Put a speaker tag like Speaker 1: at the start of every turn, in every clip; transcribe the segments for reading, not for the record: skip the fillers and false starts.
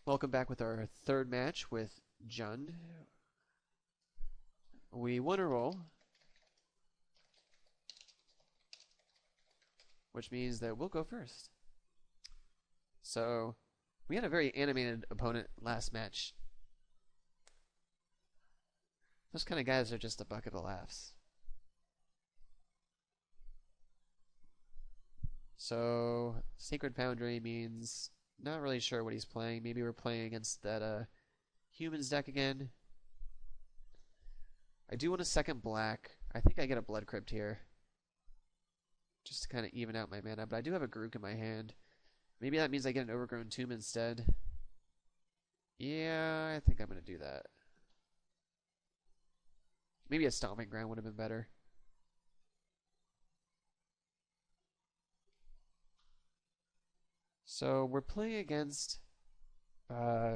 Speaker 1: Welcome back with our third match with Jund. We won a roll, which means that we'll go first. So, we had a very animated opponent last match. Those kind of guys are just a bucket of laughs. So, Sacred Foundry means not really sure what he's playing. Maybe we're playing against that humans deck again. I do want a second black. I think I get a Blood Crypt here, just to kind of even out my mana. But I do have a Grook in my hand. Maybe that means I get an Overgrown Tomb instead. Yeah, I think I'm going to do that. Maybe a Stomping Ground would have been better. So we're playing against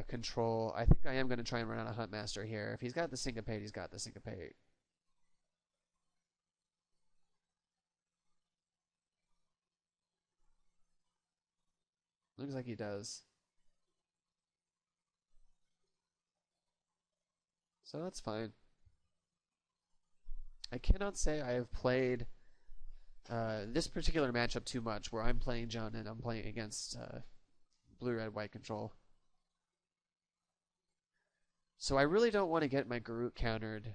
Speaker 1: Control. I think I am going to try and run out a Huntmaster here. If he's got the Syncopate, he's got the Syncopate. Looks like he does. So that's fine. I cannot say I have played this particular matchup too much, where I'm playing John and I'm playing against blue-red-white control. So I really don't want to get my Garut countered,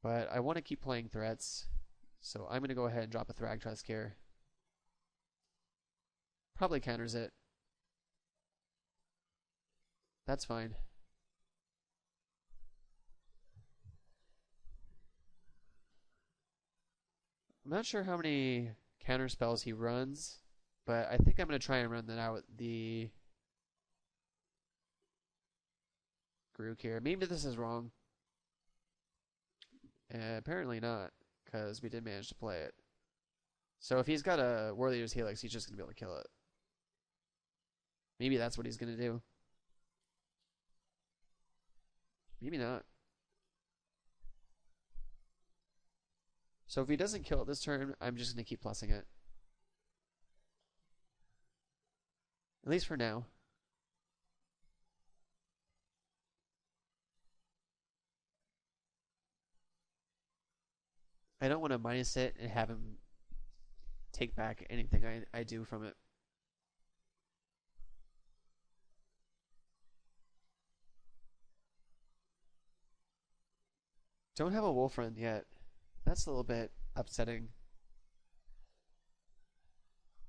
Speaker 1: but I want to keep playing threats. So I'm going to go ahead and drop a Thragtusk here. Probably counters it. That's fine. I'm not sure how many counter spells he runs, but I think I'm going to try and run that out with the Garuk here. Maybe this is wrong. Apparently not, because we did manage to play it. So if he's got a Warrior's Helix, he's just going to be able to kill it. Maybe that's what he's going to do. Maybe not. So if he doesn't kill it this turn, I'm just going to keep plussing it. At least for now. I don't want to minus it and have him take back anything I do from it. Don't have a Wolf Run yet. That's a little bit upsetting.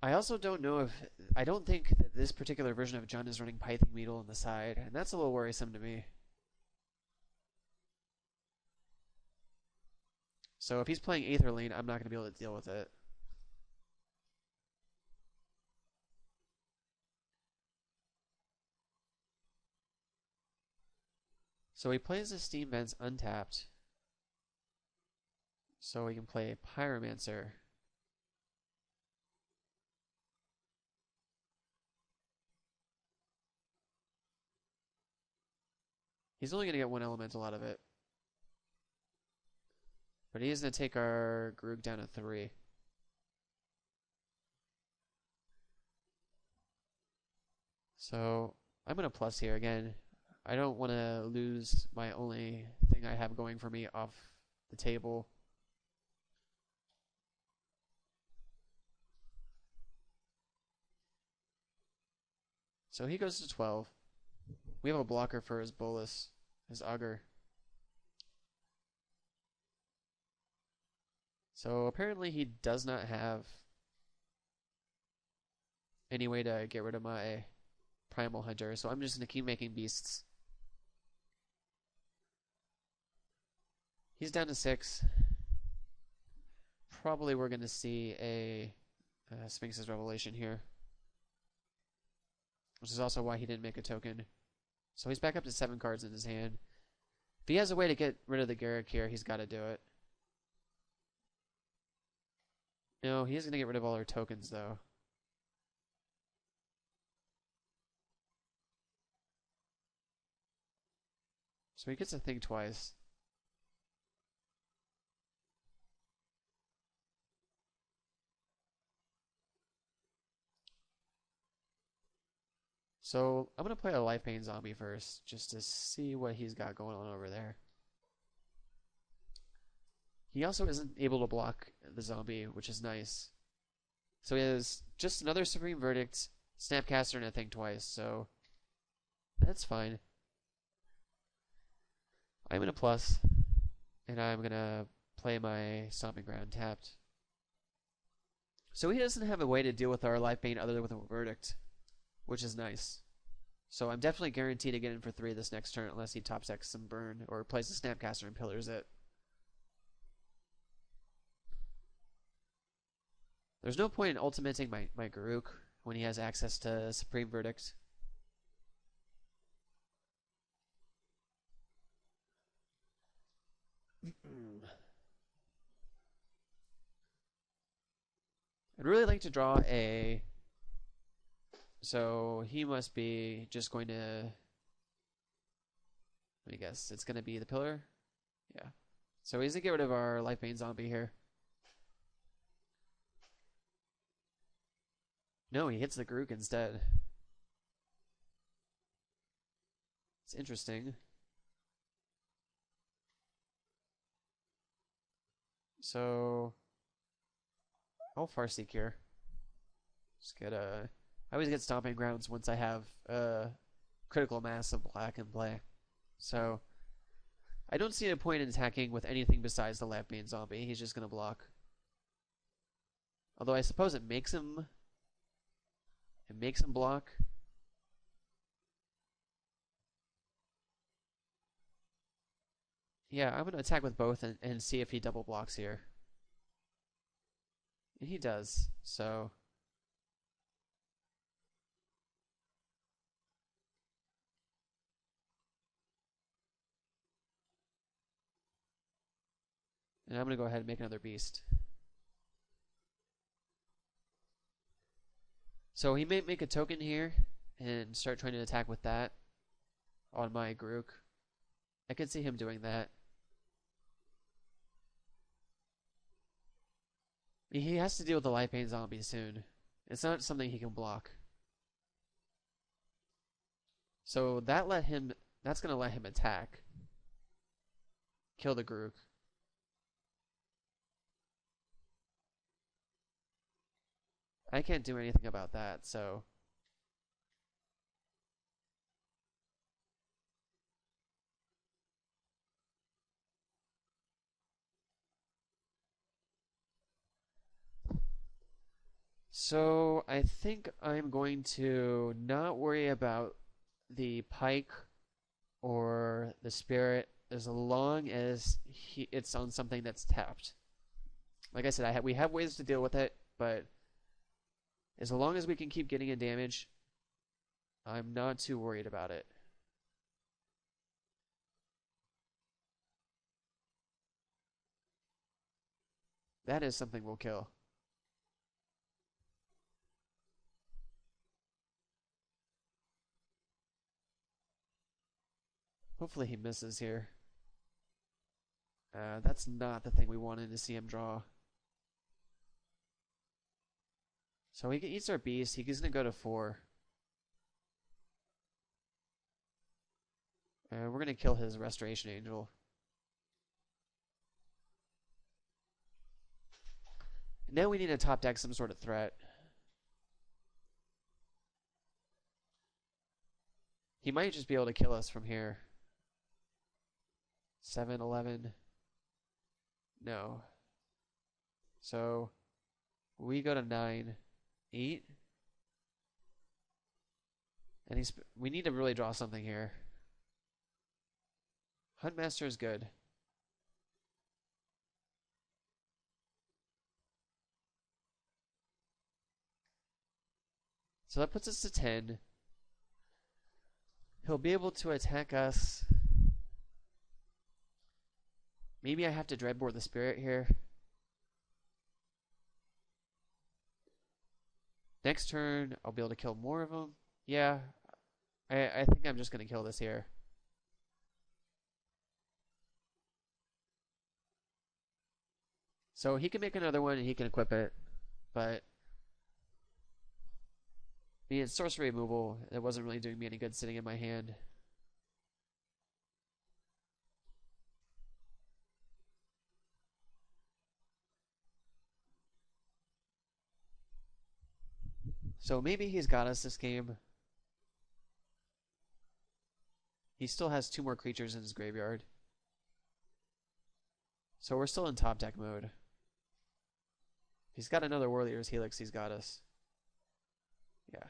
Speaker 1: I also don't know if... I don't think that this particular version of Jun is running Pithing Beetle on the side, and that's a little worrisome to me. So if he's playing Aetherlane, I'm not going to be able to deal with it. So he plays the Steam Vents untapped. So we can play Pyromancer. He's only going to get one elemental out of it. But he is going to take our Garuk down to 3. So I'm going to plus here again. I don't want to lose my only thing I have going for me off the table. So he goes to 12. We have a blocker for his Bolus, his Augur. So apparently he does not have any way to get rid of my Primal Hunter, so I'm just going to keep making beasts. He's down to 6. Probably we're going to see a Sphinx's Revelation here, which is also why he didn't make a token. So he's back up to 7 cards in his hand. If he has a way to get rid of the Garruk here, he's got to do it. No, he is going to get rid of all our tokens, though. So he gets to think twice. So I'm gonna play a Life Pain Zombie first, just to see what he's got going on over there. He also isn't able to block the zombie, which is nice. So he has just another Supreme Verdict, Snapcaster, and a Think Twice, so that's fine. I'm in a plus, and I'm gonna play my Stomping Ground tapped. So he doesn't have a way to deal with our Life Pain other than with a Verdict, which is nice. So I'm definitely guaranteed to get in for 3 this next turn unless he top decks some burn or plays a Snapcaster and pillars it. There's no point in ultimating my Garuk when he has access to Supreme Verdict. I'd really like to draw a... So he must be just going to... Let me guess. It's going to be the pillar? Yeah. So he's going to get rid of our Life Pain Zombie here. No, he hits the Garuk instead. It's interesting. So... I'll Farseek here. Just get a... I always get Stomping Grounds once I have critical mass of black in play. So, I don't see a point in attacking with anything besides the Life Pain Zombie. He's just going to block. Although I suppose it makes him block. Yeah, I'm going to attack with both and see if he double blocks here. And he does, so... And I'm going to go ahead and make another beast. So he may make a token here and start trying to attack with that on my Garuk. I could see him doing that. He has to deal with the Life Pain Zombie soon. It's not something he can block. So that's going to let him attack. Kill the Garuk. I can't do anything about that, so... So I think I'm going to not worry about the Pike or the Spirit as long as it's on something that's tapped. Like I said, we have ways to deal with it, but as long as we can keep getting in damage, I'm not too worried about it. That is something we'll kill. Hopefully he misses here. That's not the thing we wanted to see him draw. So he eats our beast. He's going to go to 4. We're going to kill his Restoration Angel. Now we need to top deck some sort of threat. He might just be able to kill us from here. 7, 11. No. So we go to 9, 8. And we need to really draw something here. Huntmaster is good. So that puts us to 10. He'll be able to attack us. Maybe I have to Dreadbore the Spirit here. Next turn, I'll be able to kill more of them. Yeah, I think I'm just going to kill this here. So he can make another one and he can equip it. But I mean, it's sorcery removal. It wasn't really doing me any good sitting in my hand. So maybe he's got us this game. He still has 2 more creatures in his graveyard. So we're still in top deck mode. If he's got another Warrior's Helix, he's got us. Yeah.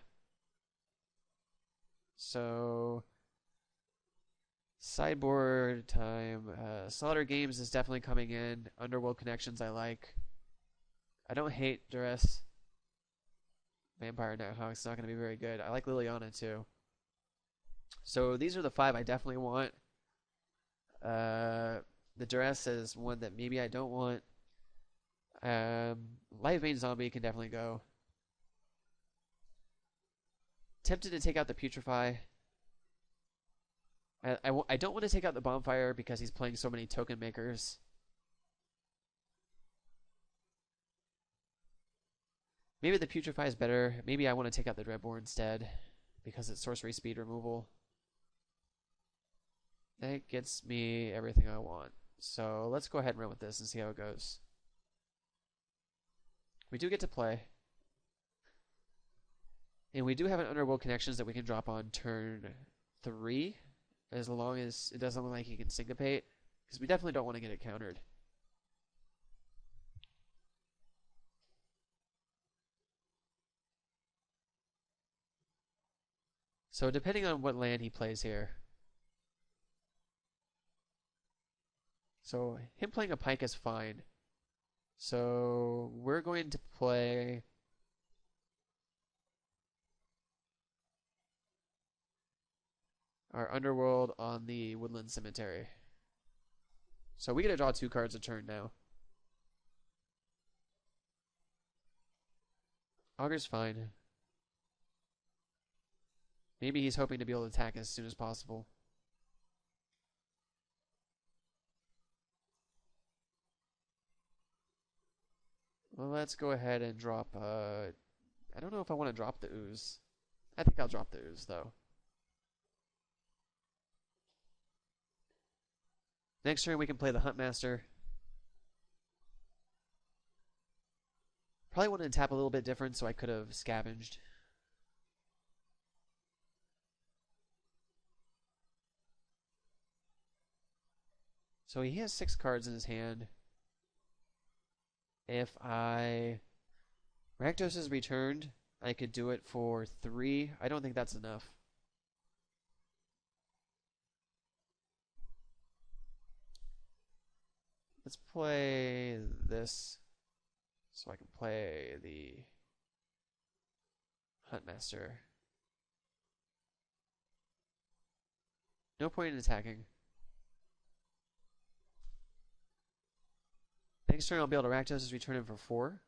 Speaker 1: So sideboard time. Slaughter Games is definitely coming in. Underworld Connections I like. I don't hate Duress. Vampire Nighthawk's not going to be very good. I like Liliana too. So these are the 5 I definitely want. The Duress is one that maybe I don't want. Light Vein Zombie can definitely go. Tempted to take out the Putrefy. I don't want to take out the Bonfire because he's playing so many token makers. Maybe the Putrefy is better. Maybe I want to take out the Dreadbore instead because it's sorcery speed removal. That gets me everything I want. So let's go ahead and run with this and see how it goes. We do get to play. And we do have an Underworld Connections that we can drop on turn 3, as long as it doesn't look like he can syncopate, because we definitely don't want to get it countered. So depending on what land he plays here. So him playing a Pike is fine. So we're going to play our Underworld on the Woodland Cemetery. So we get to draw 2 cards a turn now. Augur's fine. Maybe he's hoping to be able to attack as soon as possible. Well, let's go ahead and drop, I don't know if I want to drop the Ooze. I think I'll drop the Ooze, though. Next turn we can play the Huntmaster. Probably wanted to tap a little bit different, so I could have scavenged. So he has 6 cards in his hand. If Rakdos is returned, I could do it for 3. I don't think that's enough. Let's play this so I can play the Huntmaster. No point in attacking. Next turn I'll be able to Rakdos' return him for 4.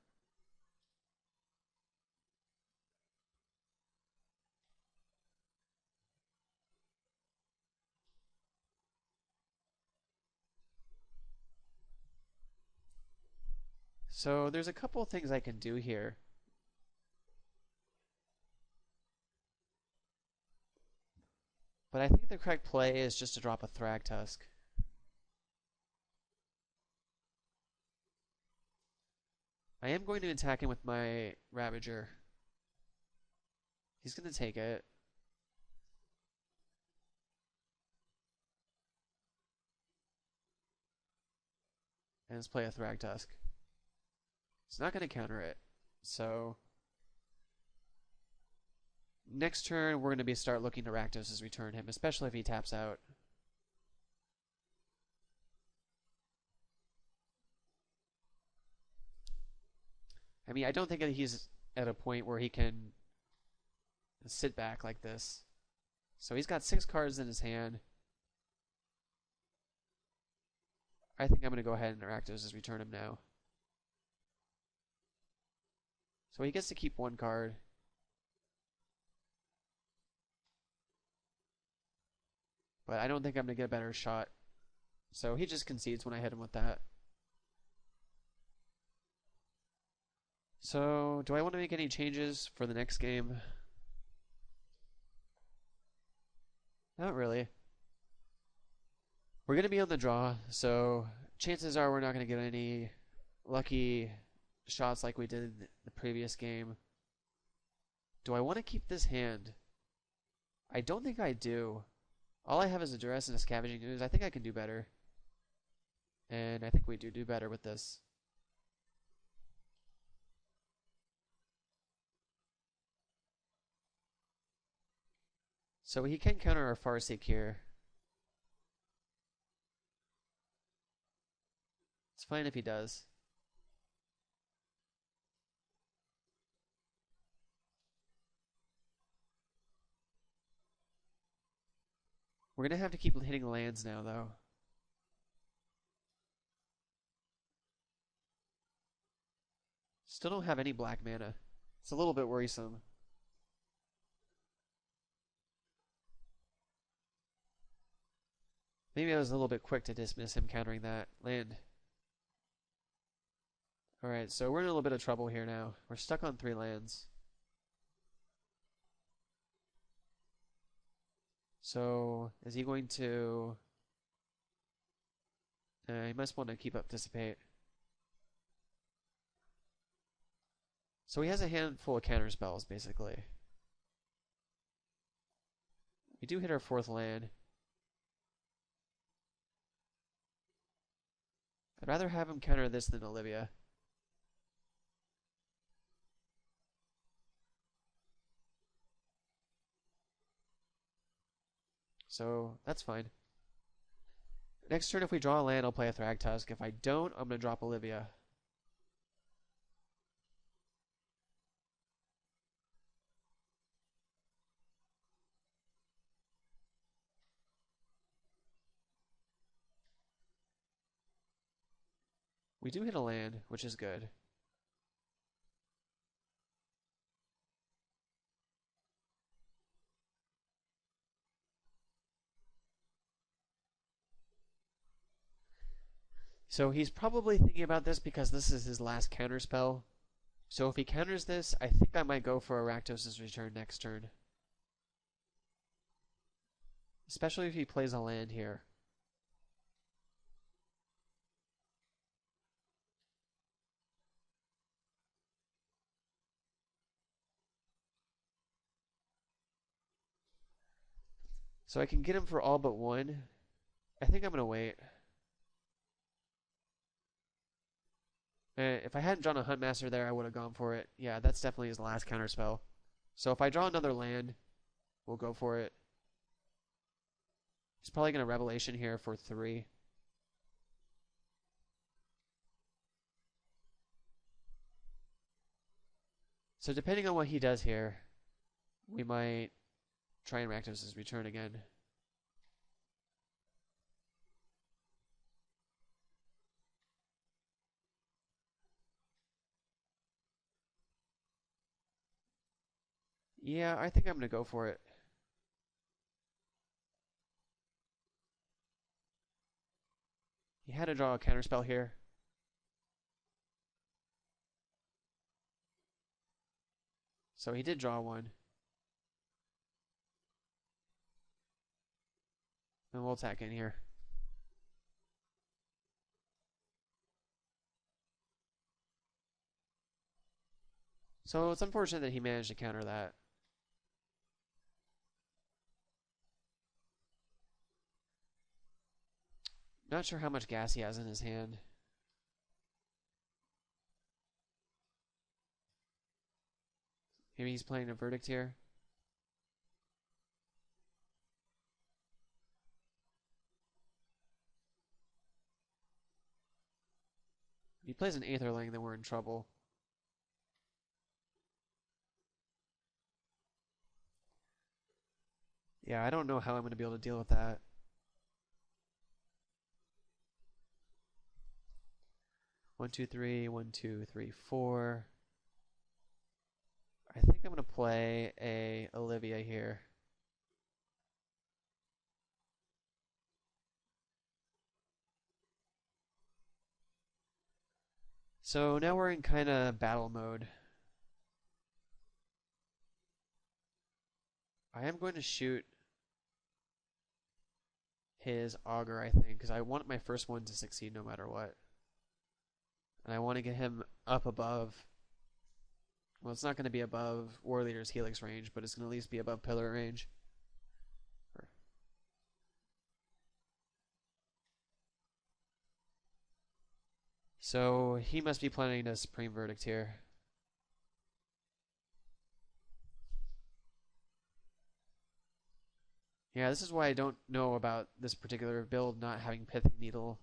Speaker 1: So there's a couple things I can do here. But I think the correct play is just to drop a Thragtusk. I am going to attack him with my Ravager. He's going to take it. And let's play a Thragtusk. It's not going to counter it. So next turn we're going to start looking to Rakdos' return him, especially if he taps out. I mean, I don't think that he's at a point where he can sit back like this. So he's got 6 cards in his hand. I think I'm going to go ahead and Rakdos' return him now. So he gets to keep 1 card. But I don't think I'm going to get a better shot. So he just concedes when I hit him with that. So, do I want to make any changes for the next game? Not really. We're going to be on the draw, so chances are we're not going to get any lucky shots like we did in the previous game. Do I want to keep this hand? I don't think I do. All I have is a duress and a scavenging ooze. I think I can do better. And I think we do better with this. So he can counter our Farseek here. It's fine if he does. We're going to have to keep hitting lands now, though. Still don't have any black mana. It's a little bit worrisome. Maybe I was a little bit quick to dismiss him countering that land. Alright, so we're in a little bit of trouble here now. We're stuck on 3 lands. So, is he going to... he must want to keep up Dissipate. So he has a handful of counter spells, basically. We do hit our 4th land. I'd rather have him counter this than Olivia. So, that's fine. Next turn, if we draw a land, I'll play a Thragtusk. If I don't, I'm going to drop Olivia. We do hit a land, which is good. So he's probably thinking about this because this is his last counter spell. So if he counters this, I think I might go for a Rakdos' Return next turn. Especially if he plays a land here. So I can get him for all but 1. I think I'm going to wait. If I hadn't drawn a Huntmaster there, I would have gone for it. Yeah, that's definitely his last counter spell. So if I draw another land, we'll go for it. He's probably going to Revelation here for 3. So depending on what he does here, we might try and Rakdos' Return again. Yeah, I think I'm going to go for it. He had to draw a counterspell here. So he did draw one. And we'll attack in here. So it's unfortunate that he managed to counter that. Not sure how much gas he has in his hand. Maybe he's playing a Verdict here. If he plays an Aetherling, then we're in trouble. Yeah, I don't know how I'm going to be able to deal with that. One, two, three, 1, 2, 3, 4. I think I'm going to play a Olivia here. So now we're in kind of battle mode. I am going to shoot his auger, I think, because I want my first one to succeed no matter what. And I want to get him up above. Well, it's not going to be above War Leader's Helix range, but it's going to at least be above Pillar range. So he must be planning a Supreme Verdict here. Yeah, this is why I don't know about this particular build not having Pithing Needle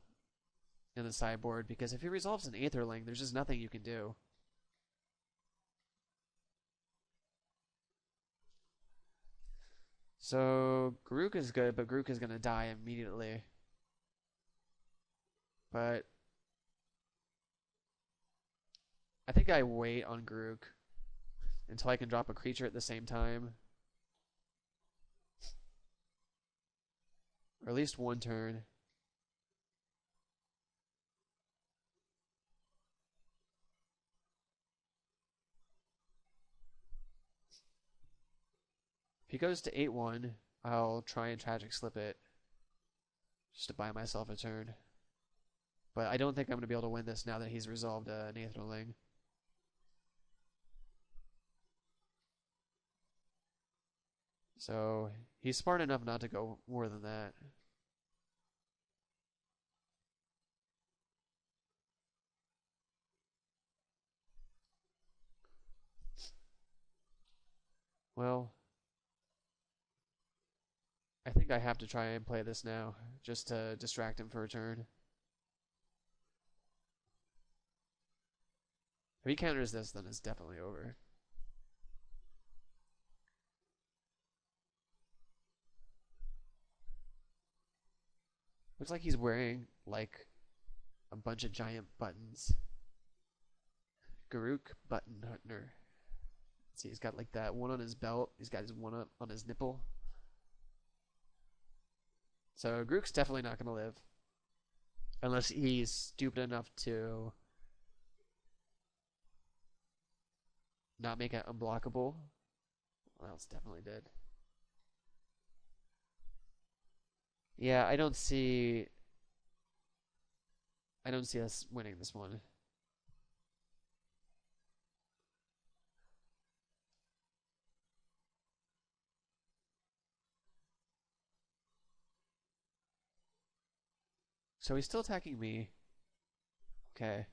Speaker 1: in the sideboard, because if he resolves an Aetherling, there's just nothing you can do. So Garruk is good, but Garruk is going to die immediately. But I think I wait on Garruk until I can drop a creature at the same time. Or at least one turn. If he goes to 8-1, I'll try and Tragic Slip it just to buy myself a turn. But I don't think I'm going to be able to win this now that he's resolved an Aetherling. So he's smart enough not to go more than that. Well, I think I have to try and play this now, just to distract him for a turn. If he counters this, then it's definitely over. Looks like he's wearing, like, a bunch of giant buttons. Garruk Button Hunter. See, he's got like that one on his belt. He's got his one up on his nipple. So Garruk's definitely not going to live. Unless he's stupid enough to not make it unblockable. Well, it's definitely dead. Yeah, I don't see us winning this one. So he's still attacking me. Okay.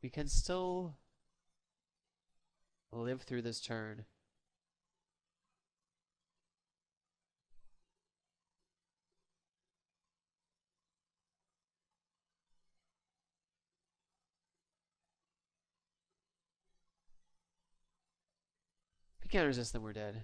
Speaker 1: We can still live through this turn. If he counters this, then we're dead.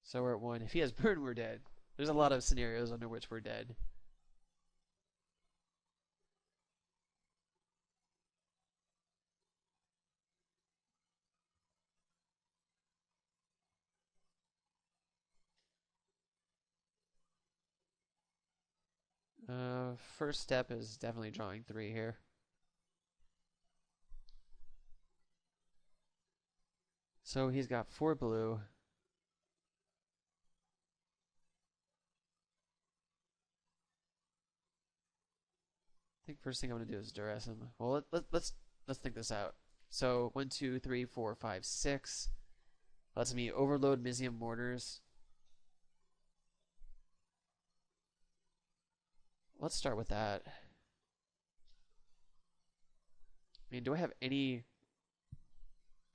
Speaker 1: So we're at 1. If he has burn, we're dead. There's a lot of scenarios under which we're dead. First step is definitely drawing 3 here. So he's got 4 blue. I think first thing I'm gonna do is duress him. Well, let's think this out. So 1, 2, 3, 4, 5, 6 lets me overload Mizium mortars. Let's start with that. I mean, do I have any?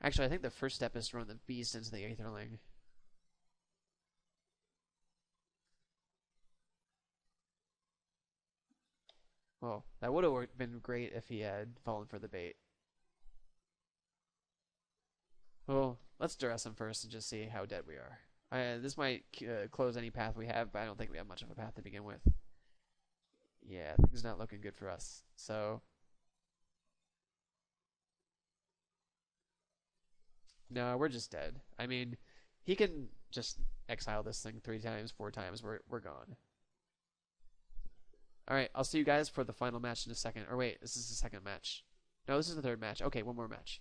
Speaker 1: Actually, I think the first step is to run the beast into the Aetherling. Well, that would have been great if he had fallen for the bait. Well, let's duress him first and just see how dead we are. This might close any path we have, but I don't think we have much of a path to begin with. Yeah, things not looking good for us. So, no, we're just dead. I mean, he can just exile this thing 3 times, 4 times. We're gone. All right, I'll see you guys for the final match in a second. Or wait, this is the second match. No, this is the third match. Okay, one more match.